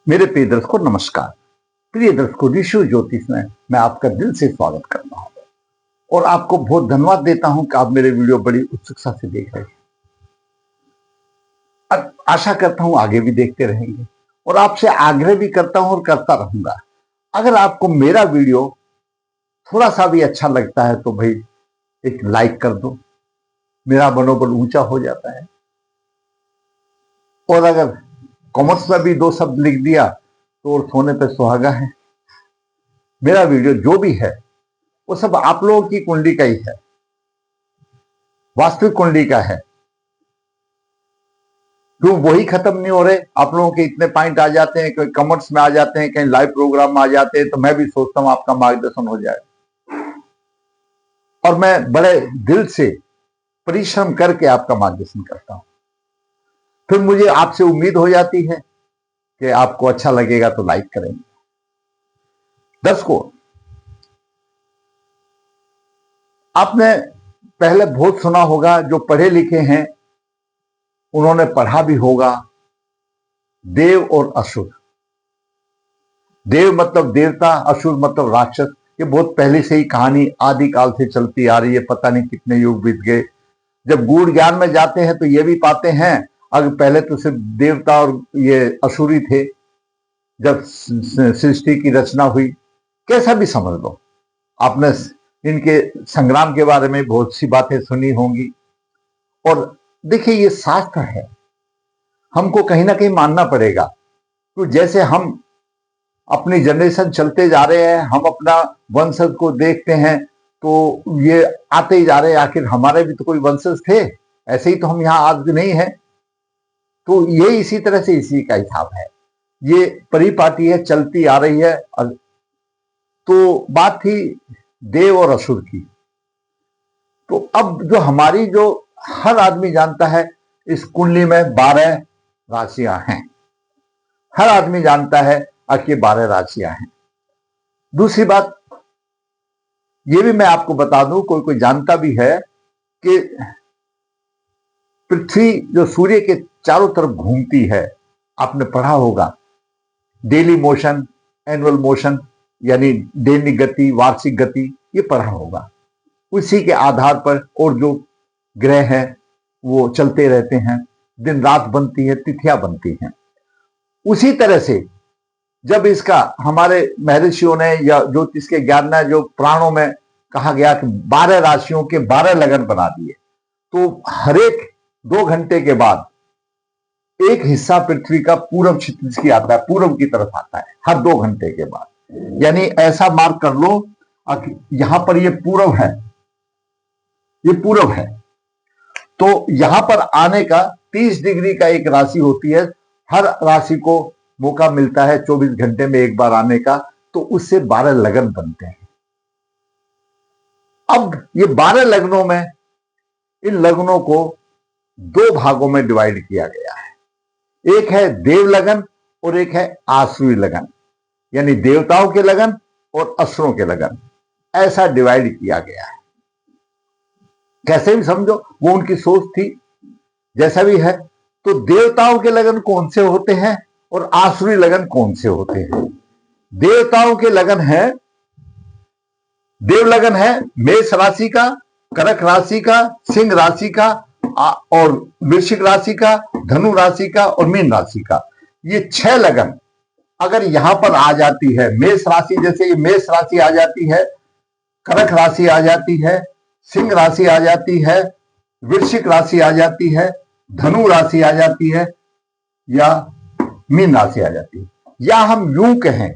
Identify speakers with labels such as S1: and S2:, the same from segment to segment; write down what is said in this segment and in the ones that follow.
S1: मेरे प्रिय दर्शकों नमस्कार। प्रिय दर्शकों, ऋषि ज्योतिष में मैं आपका दिल से स्वागत करता हूं और आपको बहुत धन्यवाद देता हूं कि आप मेरे वीडियो बड़ी उत्सुकता से देख रहे हैं। आशा करता हूं आगे भी देखते रहेंगे और आपसे आग्रह भी करता हूं और करता रहूंगा। अगर आपको मेरा वीडियो थोड़ा सा भी अच्छा लगता है तो भाई एक लाइक कर दो, मेरा मनोबल ऊंचा हो जाता है। और अगर कमेंट्स में भी 2 शब्द लिख दिया तो और सोने पे सुहागा है। मेरा वीडियो जो भी है वो सब आप लोगों की कुंडली का ही है, वास्तविक कुंडली का है। क्यों वही खत्म नहीं हो रहे? आप लोगों के इतने पॉइंट आ जाते हैं, कहीं कमेंट्स में आ जाते हैं, कहीं लाइव प्रोग्राम में आ जाते हैं, तो मैं भी सोचता हूं आपका मार्गदर्शन हो जाए। और मैं बड़े दिल से परिश्रम करके आपका मार्गदर्शन करता हूं। फिर मुझे आपसे उम्मीद हो जाती है कि आपको अच्छा लगेगा तो लाइक करेंगे। दर्शकों, आपने पहले बहुत सुना होगा, जो पढ़े लिखे हैं उन्होंने पढ़ा भी होगा, देव और असुर। देव मतलब देवता, असुर मतलब राक्षस। ये बहुत पहले से ही कहानी आदिकाल से चलती आ रही है। पता नहीं कितने युग बीत गए। जब गूढ़ ज्ञान में जाते हैं तो ये भी पाते हैं, अगर पहले तो सिर्फ देवता और ये असुरी थे। जब सृष्टि की रचना हुई, कैसा भी समझ लो, आपने इनके संग्राम के बारे में बहुत सी बातें सुनी होंगी। और देखिए, ये शास्त्र है, हमको कहीं ना कहीं मानना पड़ेगा। तो जैसे हम अपनी जनरेशन चलते जा रहे हैं, हम अपना वंशज को देखते हैं तो ये आते ही जा रहे हैं। आखिर हमारे भी तो कोई वंशज थे, ऐसे ही तो हम यहाँ आज नहीं है। तो ये इसी तरह से इसी का हिसाब है। ये परिपाटी है, चलती आ रही है। तो बात थी देव और असुर की। तो अब जो हमारी, जो हर आदमी जानता है, इस कुंडली में 12 राशियां हैं। हर आदमी जानता है कि 12 राशियां हैं। दूसरी बात ये भी मैं आपको बता दूं, कोई कोई जानता भी है कि पृथ्वी जो सूर्य के चारों तरफ घूमती है, आपने पढ़ा होगा डेली मोशन, एनुअल मोशन, यानी दैनिक गति, वार्षिक गति, ये पढ़ा होगा। उसी के आधार पर और जो ग्रह हैं वो चलते रहते हैं, दिन रात बनती है, तिथियां बनती हैं। उसी तरह से जब इसका हमारे महर्षियों ने या ज्योतिष के ज्ञान ने, जो पुराणों में कहा गया कि 12 राशियों के 12 लगन बना दिए, तो हर एक 2 घंटे के बाद एक हिस्सा पृथ्वी का पूरब क्षितिज की आता है, पूरब की तरफ आता है, हर 2 घंटे के बाद। यानी ऐसा मार्क कर लो, यहां पर ये पूरब है, ये पूरब है, तो यहां पर आने का 30 डिग्री का एक राशि होती है। हर राशि को मौका मिलता है 24 घंटे में एक बार आने का, तो उससे 12 लगन बनते हैं। अब ये 12 लगनों में, इन लगनों को 2 भागों में डिवाइड किया गया है। एक है देव लगन और एक है आसुरी लगन, यानी देवताओं के लगन और असुरों के लगन। ऐसा डिवाइड किया गया है। कैसे भी समझो, वो उनकी सोच थी, जैसा भी है। तो देवताओं के लगन कौन से होते हैं और आसुरी लगन कौन से होते हैं? देवताओं के लगन है, देव लगन है मेष राशि का, कर्क राशि का, सिंह राशि का और वृश्चिक राशि का, धनु राशि का और मीन राशि का। ये 6 लगन अगर यहां पर आ जाती है, मेष राशि, जैसे ये मेष राशि आ जाती है, कर्क राशि आ जाती है, सिंह राशि आ जाती है, वृश्चिक राशि आ जाती है, धनु राशि आ जाती है, या मीन राशि आ जाती है। या हम यूं कहें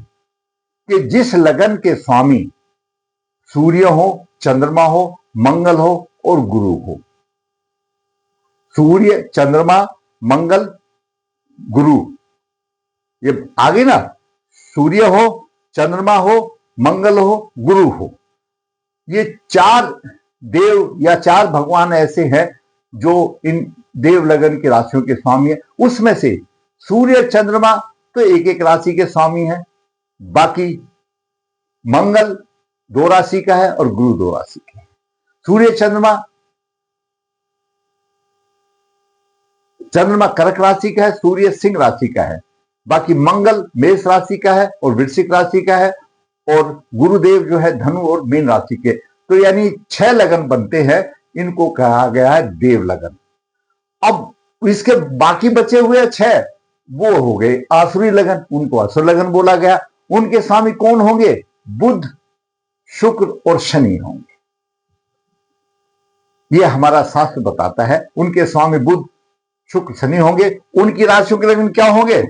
S1: कि जिस लगन के स्वामी सूर्य हो, चंद्रमा हो, मंगल हो और गुरु हो, सूर्य, चंद्रमा, मंगल, गुरु, ये आ गई ना। सूर्य हो, चंद्रमा हो, मंगल हो, गुरु हो, ये 4 देव या 4 भगवान ऐसे हैं जो इन देव लगन की राशियों के स्वामी है। उसमें से सूर्य, चंद्रमा तो एक एक राशि के स्वामी है, बाकी मंगल 2 राशि का है और गुरु 2 राशि के है। सूर्य चंद्रमा कर्क राशि का है, सूर्य सिंह राशि का है, बाकी मंगल मेष राशि का है और वृश्चिक राशि का है, और गुरुदेव जो है धनु और मीन राशि के। तो यानी 6 लगन बनते हैं, इनको कहा गया है देव लगन। अब इसके बाकी बचे हुए 6 वो हो गए आसुरी लगन, उनको असुर लगन बोला गया। उनके स्वामी कौन होंगे? बुध, शुक्र और शनि होंगे। ये हमारा शास्त्र बताता है, उनके स्वामी बुध, शुक्र, शनि होंगे। उनकी राशियों के लगन क्या होंगे?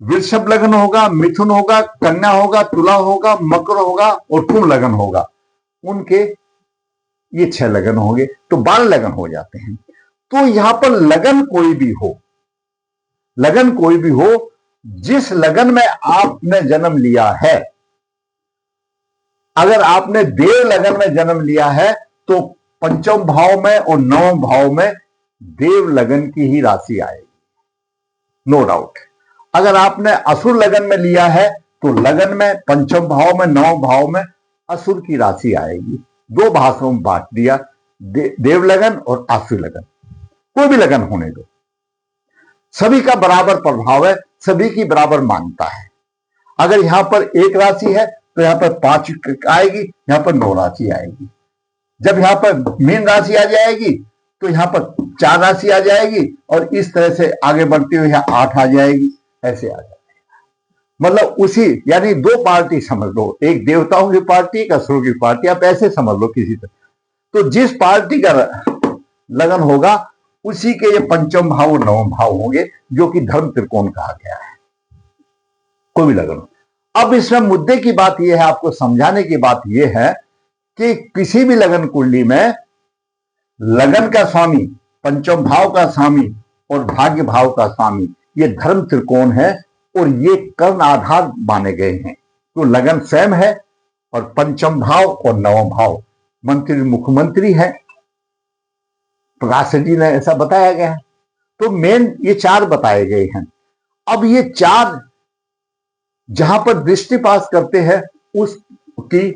S1: वृषभ लगन होगा, मिथुन होगा, कन्या होगा, तुला होगा, मकर होगा और कुंभ लगन होगा। उनके ये 6 लगन होंगे, तो 12 लगन हो जाते हैं। तो यहां पर लगन कोई भी हो, लगन कोई भी हो, जिस लगन में आपने जन्म लिया है, अगर आपने देव लगन में जन्म लिया है तो पंचम भाव में और नवम भाव में देव लगन की ही राशि आएगी, नो डाउट। अगर आपने असुर लगन में लिया है तो लगन में पंचम भाव में नवम भाव में असुर की राशि आएगी। 2 भाषाओं में बांट दिया, देव लगन और आसुर लगन। कोई भी लगन होने दो, सभी का बराबर प्रभाव है, सभी की बराबर मान्यता है। अगर यहां पर 1 राशि है तो यहां पर 5 आएगी, यहां पर 9 राशि आएगी। जब यहां पर मीन राशि आ जाएगी तो यहां पर 4 राशि आ जाएगी, और इस तरह से आगे बढ़ती हुई यहां 8 आ जाएगी, ऐसे आ जाएगी। मतलब उसी यानी 2 पार्टी समझ लो, एक देवताओं की पार्टी, एक असुरों की पार्टी, आप ऐसे समझ लो किसी तरह। तो जिस पार्टी का लगन होगा उसी के ये पंचम भाव और नवम भाव होंगे, जो कि धर्म त्रिकोण कहा गया है। कोई भी लगन हो। अब इसमें मुद्दे की बात यह है, आपको समझाने की बात यह है कि किसी भी लगन कुंडली में लगन का स्वामी, पंचम भाव का स्वामी और भाग्य भाव का स्वामी, ये धर्म त्रिकोण है और ये कर्ण आधार माने गए हैं। तो लगन स्वयं है और पंचम भाव और नवम भाव मंत्री मुख्यमंत्री है, प्रकाश जी ने ऐसा बताया गया है। तो मेन ये 4 बताए गए हैं। अब ये 4 जहां पर दृष्टिपात करते हैं उसकी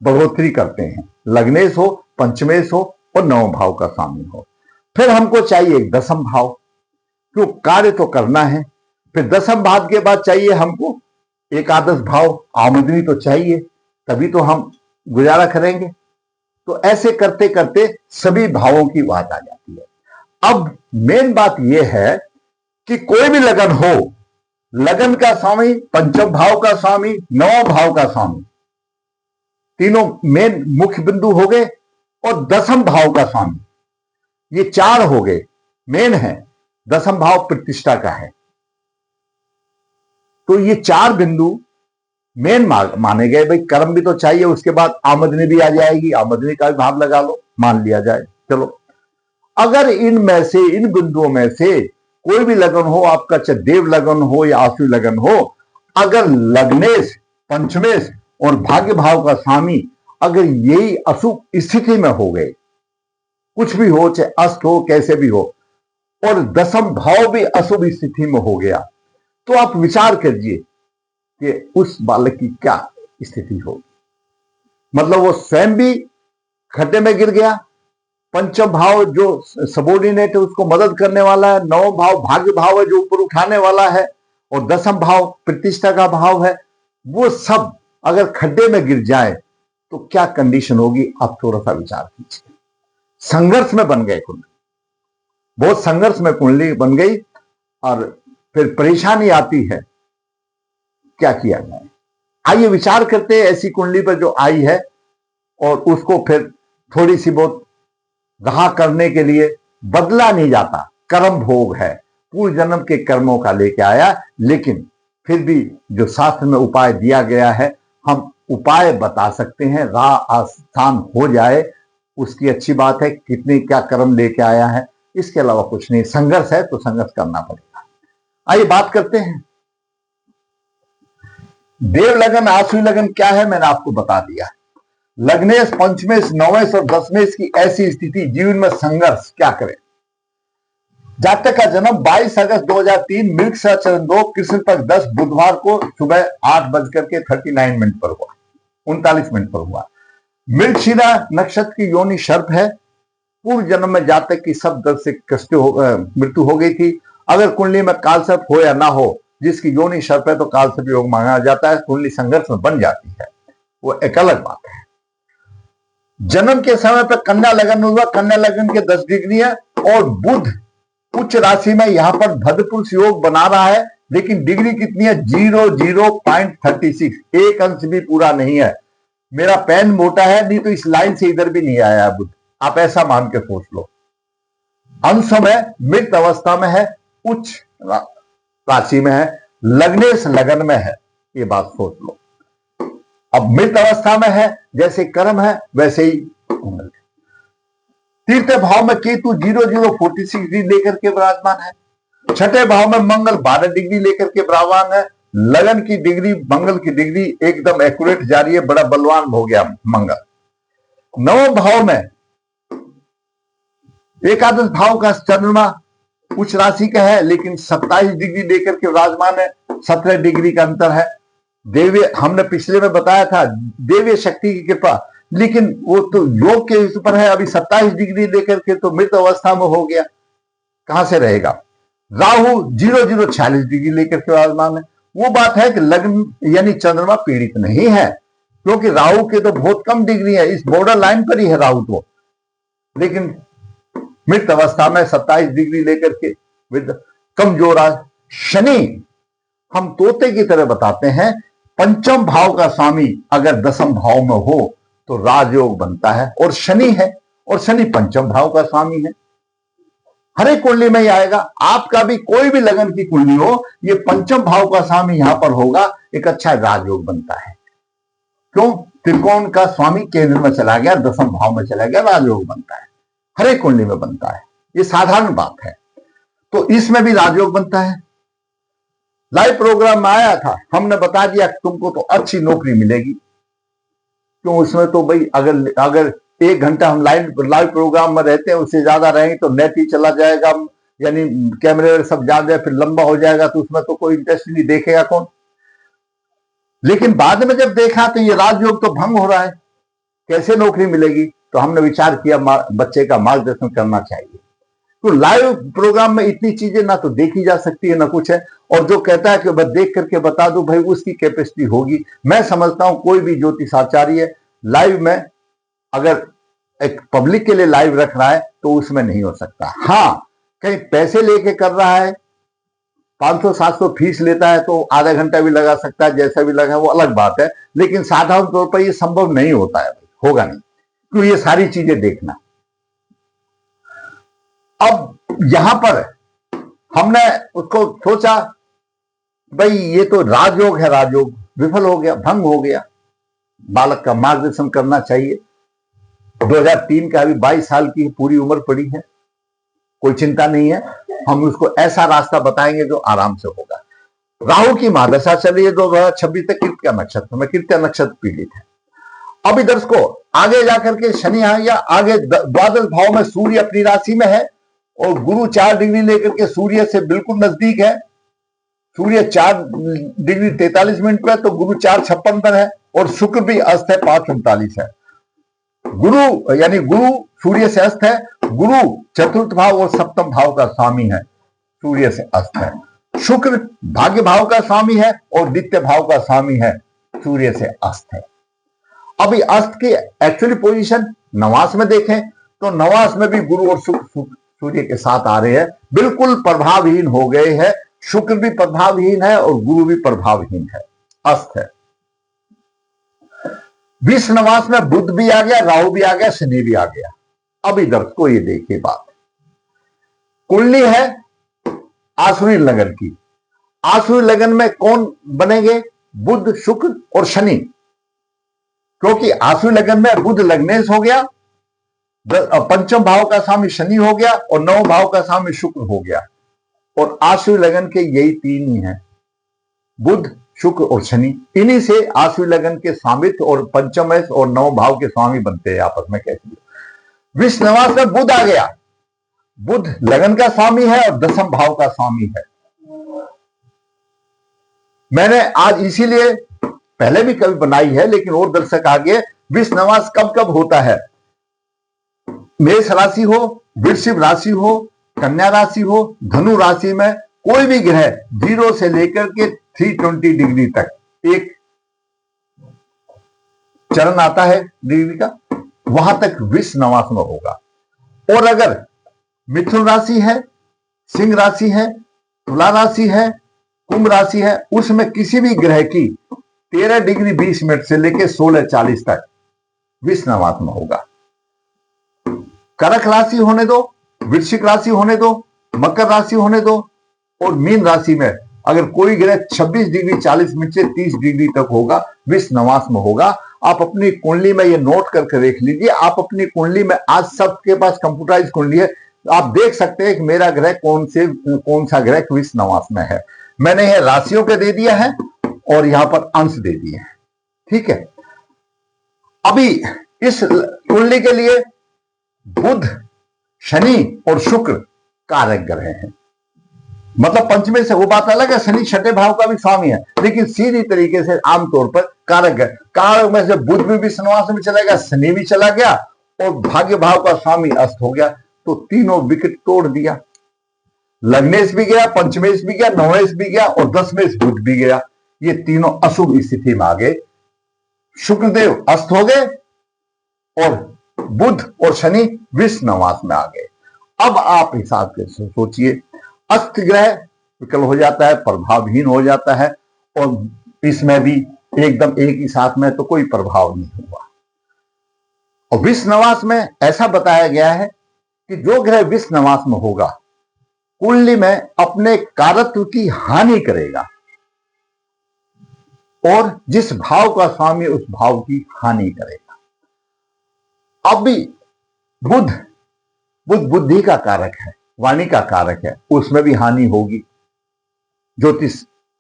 S1: बढ़ोतरी करते हैं, लग्नेश हो, पंचमेश हो और नवम भाव का स्वामी हो। फिर हमको चाहिए एक दसम भाव, क्यों कार्य तो करना है। फिर दसम भाव के बाद चाहिए हमको एकादश भाव, आमदनी तो चाहिए, तभी तो हम गुजारा करेंगे। तो ऐसे करते करते सभी भावों की बात आ जाती है। अब मेन बात यह है कि कोई भी लगन हो, लगन का स्वामी, पंचम भाव का स्वामी, नवम भाव का स्वामी, तीनों मेन मुख्य बिंदु हो गए, और दसम भाव का स्वामी, ये 4 हो गए मेन है। दसम भाव प्रतिष्ठा का है। तो ये 4 बिंदु मेन माने गए। भाई कर्म भी तो चाहिए, उसके बाद आमदनी भी आ जाएगी, आमदनी का भी भाव लगा लो, मान लिया जाए। चलो, अगर इनमें से, इन बिंदुओं में से कोई भी लगन हो आपका, चाहे देव लगन हो या आसुरी लगन हो, अगर लग्नेश, पंचमेश और भाग्य भाव का स्वामी अगर यही अशुभ स्थिति में हो गए, कुछ भी हो, चाहे अस्त हो, कैसे भी हो, और दसम भाव भी अशुभ स्थिति में हो गया, तो आप विचार कीजिए कि उस बालक की क्या स्थिति होगी। मतलब वो स्वयं भी खड्डे में गिर गया, पंचम भाव जो सबोर्डिनेट है उसको मदद करने वाला है, नवम भाव भाग्य भाव है जो ऊपर उठाने वाला है, और दसम भाव प्रतिष्ठा का भाव है, वो सब अगर खड्डे में गिर जाए तो क्या कंडीशन होगी, आप थोड़ा सा विचार कीजिए। संघर्ष में बन गए कुंडली, बहुत संघर्ष में कुंडली बन गई, और फिर परेशानी आती है, क्या किया जाए। आइए विचार करते हैं ऐसी कुंडली पर जो आई है, और उसको फिर थोड़ी सी बहुत रहा करने के लिए बदला नहीं जाता, कर्म भोग है, पूर्व जन्म के कर्मों का लेके आया, लेकिन फिर भी जो शास्त्र में उपाय दिया गया है, हम उपाय बता सकते हैं, राह आसान हो जाए उसकी अच्छी बात है। कितने क्या कर्म लेके आया है, इसके अलावा कुछ नहीं। संघर्ष है तो संघर्ष करना पड़ेगा। आइए बात करते हैं देव लगन, आसुरी लगन क्या है, मैंने आपको बता दिया। लग्नेश, पंचमेश, नवेश और दसमेश की ऐसी स्थिति, जीवन में संघर्ष, क्या करें। जातक का जन्म 22 अगस्त 2003 मिल्क चरण 2 कृष्ण पक्ष 10 बुधवार को सुबह 8:39 पर हुआ, 39 मिनट पर हुआ। मृगशिरा नक्षत्र की योनि सर्प है। पूर्व जन्म में जातक की सब दर्द से कष्ट मृत्यु हो गई थी। अगर कुंडली में काल सर्प हो या ना हो, जिसकी योनि सर्प है तो काल सर्प योग माना जाता है, कुंडली संघर्ष में बन जाती है, वो एक अलग बात है। जन्म के समय पर कन्या लगन हुआ, कन्या लगन के 10 डिग्री है और बुध उच्च राशि में यहां पर भद्रपुरुष योग बना रहा है, लेकिन डिग्री कितनी है 00.36, एक अंश भी पूरा नहीं है। मेरा पेन मोटा है, नहीं तो इस लाइन से इधर भी नहीं आया है बुध, आप ऐसा मान के सोच लो। अंश में मृत अवस्था में है, उच्च राशि में है, लग्नेश लगन में है, ये बात सोच लो। अब मृत अवस्था में है, जैसे कर्म है वैसे ही कुंडल। तीसरे भाव में केतु 0046 डिग्री लेकर के विराजमान है। छठे भाव में मंगल 12 डिग्री लेकर के विराजमान है। लगन की डिग्री, मंगल की डिग्री एकदम एक्यूरेट जा रही है, बड़ा बलवान हो गया मंगल। नवम भाव में एकादश भाव का चंद्रमा उच्च राशि का है, लेकिन 27 डिग्री लेकर के विराजमान है, 17 डिग्री का अंतर है। देवीय, हमने पिछले में बताया था देवीय शक्ति की कृपा, लेकिन वो तो योग के ऊपर है। अभी 27 डिग्री लेकर के तो मृत अवस्था में हो गया, कहां से रहेगा। राहु 0046 डिग्री लेकर के विराजमान है। वो बात है कि लग्न यानी चंद्रमा पीड़ित नहीं है, क्योंकि राहु के तो बहुत कम डिग्री है, इस बॉर्डर लाइन पर ही है राहु तो, लेकिन मृत अवस्था में 27 डिग्री लेकर के कमजोर। शनि हम तोते की तरह बताते हैं, पंचम भाव का स्वामी अगर दसम भाव में हो तो राजयोग बनता है, और शनि है, और शनि पंचम भाव का स्वामी है। हर एक कुंडली में ही आएगा, आपका भी कोई भी लगन की कुंडली हो, ये पंचम भाव का स्वामी यहां पर होगा, एक अच्छा राजयोग बनता है। क्यों? त्रिकोण का स्वामी केंद्र में चला गया, दसम भाव में चला गया, राजयोग बनता है। हर एक कुंडली में बनता है, ये साधारण बात है। तो इसमें भी राजयोग बनता है। लाइव प्रोग्राम में आया था, हमने बता दिया कि तुमको तो अच्छी नौकरी मिलेगी। क्यों? उसमें तो भाई अगर 1 घंटा हम लाइव प्रोग्राम में रहते हैं, उससे ज्यादा रहेंगे तो नेट ही चला जाएगा, यानी कैमरे सब जा जाए, फिर लंबा हो जाएगा, तो उसमें तो कोई इंटरेस्ट नहीं, देखेगा कौन। लेकिन बाद में जब देखा तो ये राजयोग तो भंग हो रहा है, कैसे नौकरी मिलेगी, तो हमने विचार किया बच्चे का मार्गदर्शन करना चाहिए। तो लाइव प्रोग्राम में इतनी चीजें ना तो देखी जा सकती है ना कुछ है, और जो कहता है कि बस देख करके बता दो, भाई उसकी कैपेसिटी होगी। मैं समझता हूं कोई भी ज्योतिषाचार्य लाइव में अगर एक पब्लिक के लिए लाइव रख रहा है तो उसमें नहीं हो सकता। हाँ, कहीं पैसे लेके कर रहा है, 500-700 फीस लेता है तो आधा घंटा भी लगा सकता है, जैसा भी लगा वो अलग बात है, लेकिन साधारण तौर पर ये संभव नहीं होता है, होगा नहीं, क्यों? ये सारी चीजें देखना। अब यहां पर हमने उसको सोचा भाई ये तो राजयोग है, राजयोग विफल हो गया, भंग हो गया, बालक का मार्गदर्शन करना चाहिए। 2003 का, अभी 22 साल की पूरी उम्र पड़ी है, कोई चिंता नहीं है, हम उसको ऐसा रास्ता बताएंगे जो आराम से होगा। राहु की महादशा चली है 2026 तक कृत्या नक्षत्र में, कृत्या नक्षत्र पीड़ित है। अब इधर को आगे जाकर के शनि आ गया, आगे द्वादश भाव में सूर्य अपनी राशि में है, और गुरु 4 डिग्री लेकर के सूर्य से बिल्कुल नजदीक है। सूर्य 4 डिग्री 43 मिनट पर, तो गुरु 4:56 पर है, और शुक्र भी अस्त है 5:39 है। गुरु यानी गुरु सूर्य से अस्त है, गुरु चतुर्थ भाव और सप्तम भाव का स्वामी है, सूर्य से अस्त है। शुक्र भाग्य भाव का स्वामी है और द्वितीय भाव का स्वामी है, सूर्य से अस्त है। अभी अस्त की एक्चुअली पोजीशन नवास में देखें तो नवास में भी गुरु और शुक्र सूर्य के साथ आ रहे हैं, बिल्कुल प्रभावहीन हो गए हैं। शुक्र भी प्रभावहीन है और गुरु भी प्रभावहीन है, अस्त है। विश्व नवास में बुध भी आ गया, राहु भी आ गया, शनि भी आ गया। अब इधर को ये देखिए बात, कुंडली है आसुरी लगन की। आसुरी लगन में कौन बनेंगे? बुध, शुक्र और शनि, क्योंकि आसुरी लगन में बुध लग्नेश हो गया, पंचम भाव का स्वामी शनि हो गया, और नवम भाव का स्वामी शुक्र हो गया। और आसुरी लगन के यही 3 ही हैं, बुध, शुक्र और शनि। इन्हीं से आसुरी लगन के स्वामित्व और पंचम और नवम भाव के स्वामी बनते हैं आपस में। कैसे? विश्व नवास में बुध आ गया, बुध लगन का स्वामी है और दसम भाव का स्वामी है। मैंने आज इसीलिए पहले भी कभी बनाई है, लेकिन और दर्शक आगे, विश्व नवास कब कब होता है? मेष राशि हो, वृश्चिक राशि हो, कन्या राशि हो, धनु राशि में कोई भी ग्रह 0 से लेकर के 320 डिग्री तक एक चरण आता है डिग्री का, वहां तक विष नवास में होगा। और अगर मिथुन राशि है, सिंह राशि है, तुला राशि है, कुंभ राशि है, उसमें किसी भी ग्रह की 13 डिग्री 20 मिनट से लेकर 16:40 तक विष नवास में होगा। कर्क राशि होने दो, वृश्चिक राशि होने दो, मकर राशि होने दो, और मीन राशि में अगर कोई ग्रह 26 डिग्री 40 मिनट से 30 डिग्री तक होगा, विष नवास में होगा। आप अपनी कुंडली में ये नोट करके देख लीजिए। आप अपनी कुंडली में, आज सबके पास कंप्यूटराइज कुंडली है, आप देख सकते हैं कि मेरा ग्रह कौन सा ग्रह विष नवास में है। मैंने यह राशियों के दे दिया है और यहां पर अंश दे दिए हैं, ठीक है। अभी इस कुंडली के लिए बुध, शनि और शुक्र कारक ग्रह हैं। मतलब पंचमे से वो बात अलग है, शनि छठे भाव का भी स्वामी है, लेकिन सीधी तरीके से आमतौर पर कारक है। कारक में से बुध भी विष नवास में चला गया, शनि भी चला गया और भाग्य भाव का स्वामी अस्त हो गया, तो तीनों विकेट तोड़ दिया। लग्नेश भी गया, पंचमेश भी गया, नवेश भी गया और दसमेश बुध भी गया। ये तीनों अशुभ स्थिति में आ गए। शुक्रदेव अस्त हो गए और बुध और शनि विष नवास में आ गए। अब आप हिसाब से सोचिए, अस्त ग्रह विकल हो जाता है, प्रभावहीन हो जाता है, और इसमें भी एकदम एक ही साथ में तो कोई प्रभाव नहीं हुआ। और विष नवास में ऐसा बताया गया है कि जो ग्रह विष नवास में होगा, कुंडली में अपने कारत्व की हानि करेगा और जिस भाव का स्वामी उस भाव की हानि करेगा। अब भी बुध बुद्धि का कारक है, वाणी का कारक है, उसमें भी हानि होगी ज्योतिष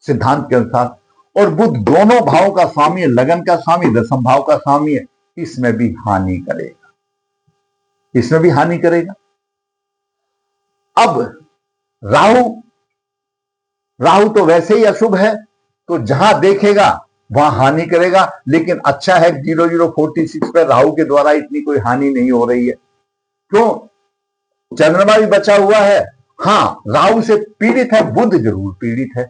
S1: सिद्धांत के अनुसार। और बुध दोनों भावों का स्वामी है, लगन का स्वामी, दशम भाव का स्वामी है, इसमें भी हानि करेगा, इसमें भी हानि करेगा। अब राहु तो वैसे ही अशुभ है, तो जहां देखेगा वहां हानि करेगा। लेकिन अच्छा है 0046 पर राहु के द्वारा इतनी कोई हानि नहीं हो रही है। क्यों? चंद्रमा भी बचा हुआ है। हाँ, राहु से पीड़ित है, बुध जरूर पीड़ित है,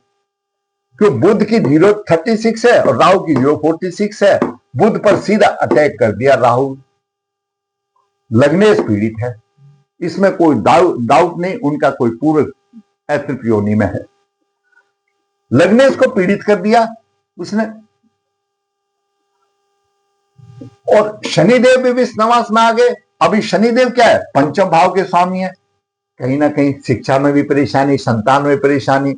S1: क्यों? बुध की 036 है और राहु की 046 है। बुध पर सीधा अटैक कर दिया राहु। लग्नेश पीड़ित है, इसमें कोई डाउट नहीं, उनका कोई पूर्व ऐतृप योनि में है। लग्नेश को पीड़ित कर दिया उसने। और शनिदेव भी विष नवास में आ गए। अभी शनिदेव क्या है? पंचम भाव के स्वामी है। कहीं ना कहीं शिक्षा में भी परेशानी, संतान में परेशानी,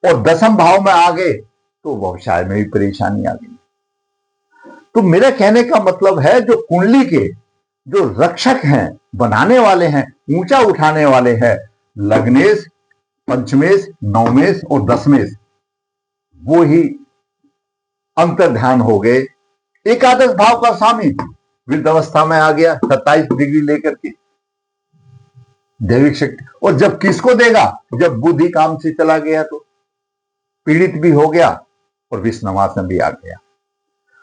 S1: और दसम भाव में आ गए तो व्यवसाय में भी परेशानी आ गई। तो मेरा कहने का मतलब है, जो कुंडली के जो रक्षक हैं, बनाने वाले हैं, ऊंचा उठाने वाले हैं, लग्नेश, पंचमेश, नवमेश और दसमेश, वो ही अंतर्ध्यान हो गए। एकादश भाव का स्वामी वृद्ध अवस्था में आ गया 27 डिग्री लेकर के दैविक शक्ति। और जब किसको देगा? जब बुद्धि काम से चला गया तो पीड़ित भी हो गया और विष नवास में भी आ गया।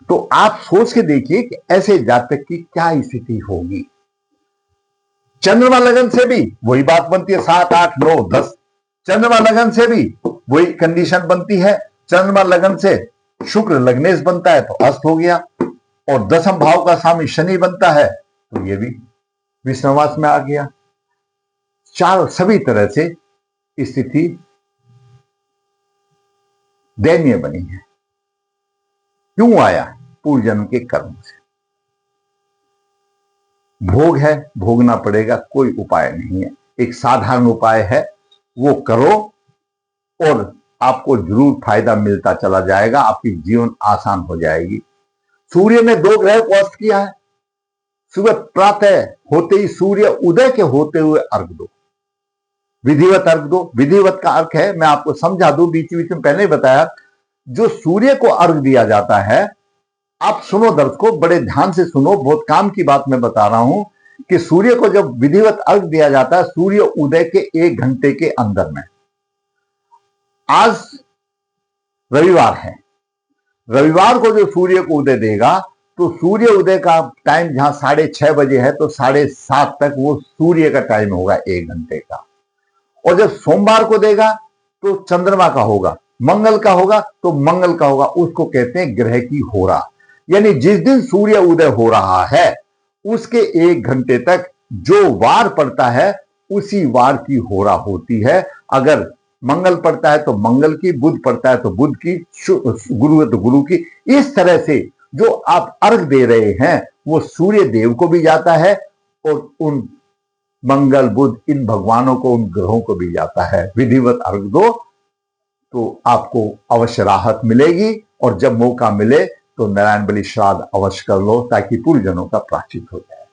S1: तो आप सोच के देखिए कि ऐसे जातक की क्या स्थिति होगी। चंद्रमा लगन से भी वही बात बनती है, 7, 8, 9, 10। चंद्रमा लगन से भी वही कंडीशन बनती है। चंद्रमा लगन से शुक्र लग्नेश बनता है तो अस्त हो गया, और दसम भाव का स्वामी शनि बनता है तो ये भी विष नवास में आ गया। चार सभी तरह से स्थिति दयनीय बनी है। क्यों आया? पूर्व जन्म के कर्म से भोग है, भोगना पड़ेगा, कोई उपाय नहीं है। एक साधारण उपाय है, वो करो और आपको जरूर फायदा मिलता चला जाएगा, आपकी जीवन आसान हो जाएगी। सूर्य ने 2 ग्रह को अस्त किया है। सुबह प्रातः होते ही सूर्य उदय के होते हुए अर्घ दो, विधिवत अर्घ दो। विधिवत का अर्थ है, मैं आपको समझा दूं, बीच बीच में पहले ही बताया, जो सूर्य को अर्घ दिया जाता है, आप सुनो दर्शकों, बड़े ध्यान से सुनो, बहुत काम की बात मैं बता रहा हूं कि सूर्य को जब विधिवत अर्घ दिया जाता है सूर्य उदय के 1 घंटे के अंदर में। आज रविवार है, रविवार को जो सूर्य को उदय देगा तो सूर्य उदय का टाइम जहां 6:30 बजे है तो 7:30 तक वो सूर्य का टाइम होगा 1 घंटे का। और जब सोमवार को देगा तो चंद्रमा का होगा, मंगल का होगा तो मंगल का होगा। उसको कहते हैं ग्रह की होरा। यानी जिस दिन सूर्य उदय हो रहा है उसके 1 घंटे तक जो वार पड़ता है उसी वार की होरा होती है। अगर मंगल पड़ता है तो मंगल की, बुध पड़ता है तो बुध की, गुरु है तो गुरु की। इस तरह से जो आप अर्घ दे रहे हैं वो सूर्य देव को भी जाता है और उन मंगल बुध इन भगवानों को, उन ग्रहों को भी जाता है। विधिवत अर्घ दो तो आपको अवश्य राहत मिलेगी, और जब मौका मिले तो नारायण बलि श्राद्ध अवश्य कर लो ताकि पूर्वजनों का प्रायश्चित हो जाए।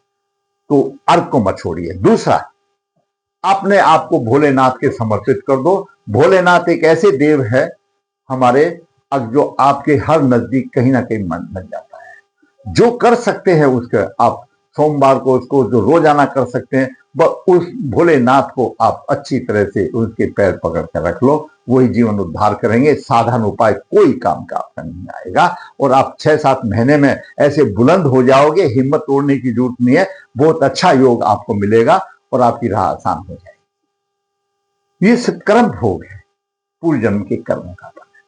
S1: तो अर्घ को मत छोड़िए। दूसरा, अपने आप को भोलेनाथ के समर्पित कर दो। भोलेनाथ एक ऐसे देव है हमारे, जो आपके हर नजदीक कहीं ना कहीं मन बन जाता है। जो कर सकते हैं उसके आप सोमवार को उसको जो रोजाना कर सकते हैं, उस भोलेनाथ को आप अच्छी तरह से उसके पैर पकड़ कर रख लो, वही जीवन उद्धार करेंगे। साधारण उपाय कोई काम का आपका नहीं आएगा और आप 6-7 महीने में ऐसे बुलंद हो जाओगे, हिम्मत तोड़ने की जरूरत नहीं है। बहुत अच्छा योग आपको मिलेगा और आपकी राह आसान हो जाएगी। ये सब कर्म भोग है, पूर्व जन्म के कर्मों का फल है।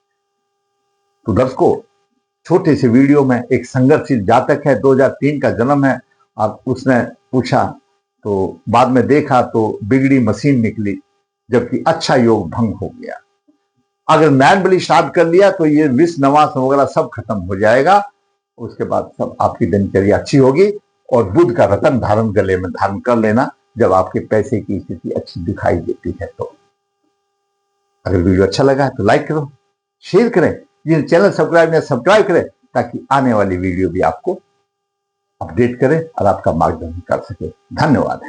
S1: तो दर्शकों, छोटे से वीडियो में एक संघर्षशील जातक है, 2003 का जन्म है। अब उसने पूछा तो बाद में देखा तो बिगड़ी मशीन निकली, जबकि अच्छा योग भंग हो गया। अगर नारायण बलि श्राद्ध कर लिया तो ये विष नवास वगैरह सब खत्म हो जाएगा। उसके बाद सब आपकी दिनचर्या अच्छी होगी। और बुध का रतन धारण गले में धारण कर लेना जब आपके पैसे की स्थिति अच्छी दिखाई देती है। तो अगर वीडियो अच्छा लगा है तो लाइक करो, शेयर करें, जिन चैनल सब्सक्राइब करें ताकि आने वाली वीडियो भी आपको अपडेट करें और आपका मार्गदर्शन कर सके। धन्यवाद।